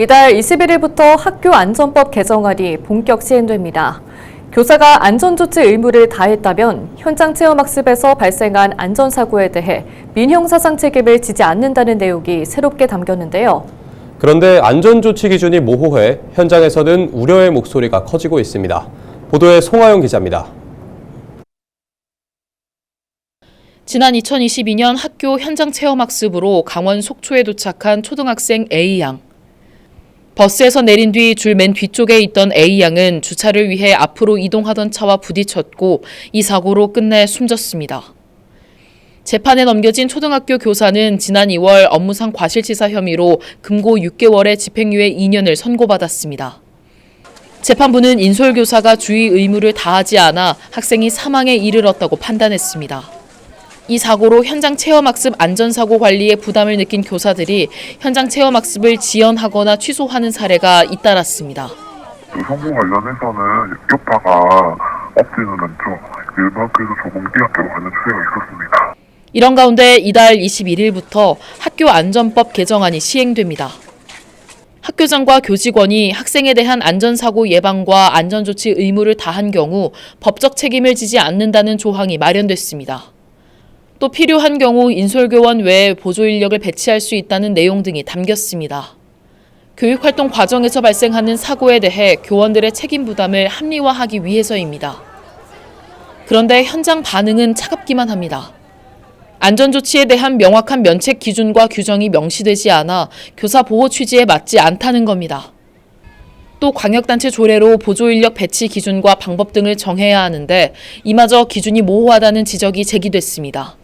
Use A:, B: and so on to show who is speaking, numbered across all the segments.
A: 이달 21일부터 학교 안전법 개정안이 본격 시행됩니다. 교사가 안전조치 의무를 다했다면 현장 체험학습에서 발생한 안전사고에 대해 민형사상 책임을 지지 않는다는 내용이 새롭게 담겼는데요.
B: 그런데 안전조치 기준이 모호해 현장에서는 우려의 목소리가 커지고 있습니다. 보도에 송하영 기자입니다.
C: 지난 2022년 학교 현장 체험학습으로 강원 속초에 도착한 초등학생 A양. 버스에서 내린 뒤 줄 맨 뒤쪽에 있던 A양은 주차를 위해 앞으로 이동하던 차와 부딪혔고 이 사고로 끝내 숨졌습니다. 재판에 넘겨진 초등학교 교사는 지난 2월 업무상 과실치사 혐의로 금고 6개월에 집행유예 2년을 선고받았습니다. 재판부는 인솔교사가 주의 의무를 다하지 않아 학생이 사망에 이르렀다고 판단했습니다. 이 사고로 현장 체험학습 안전사고 관리에 부담을 느낀 교사들이 현장 체험학습을 지연하거나 취소하는 사례가 잇따랐습니다.
D: 성분 관련해서는 효과가 없지는 않죠. 일반학교에서 조금 뛰어들어 가는 추세가 있었습니다.
C: 이런 가운데 이달 21일부터 학교 안전법 개정안이 시행됩니다. 학교장과 교직원이 학생에 대한 안전사고 예방과 안전조치 의무를 다한 경우 법적 책임을 지지 않는다는 조항이 마련됐습니다. 또 필요한 경우 인솔교원 외에 보조인력을 배치할 수 있다는 내용 등이 담겼습니다. 교육활동 과정에서 발생하는 사고에 대해 교원들의 책임 부담을 합리화하기 위해서입니다. 그런데 현장 반응은 차갑기만 합니다. 안전조치에 대한 명확한 면책 기준과 규정이 명시되지 않아 교사 보호 취지에 맞지 않다는 겁니다. 또 광역단체 조례로 보조인력 배치 기준과 방법 등을 정해야 하는데 이마저 기준이 모호하다는 지적이 제기됐습니다.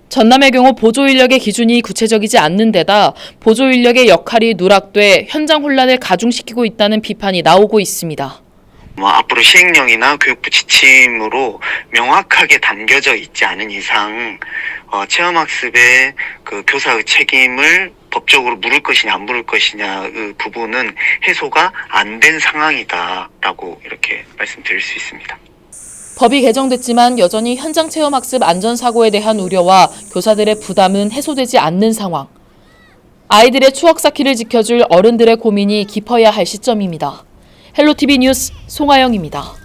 C: 전남의 경우 보조인력의 기준이 구체적이지 않는 데다 보조인력의 역할이 누락돼 현장 혼란을 가중시키고 있다는 비판이 나오고 있습니다.
E: 앞으로 시행령이나 교육부 지침으로 명확하게 담겨져 있지 않은 이상 체험학습의 그 교사의 책임을 법적으로 물을 것이냐 안 물을 것이냐 그 부분은 해소가 안 된 상황이다라고 이렇게 말씀드릴 수 있습니다.
C: 법이 개정됐지만 여전히 현장 체험학습 안전사고에 대한 우려와 교사들의 부담은 해소되지 않는 상황. 아이들의 추억 쌓기를 지켜줄 어른들의 고민이 깊어야 할 시점입니다. 헬로티비 뉴스 송하영입니다.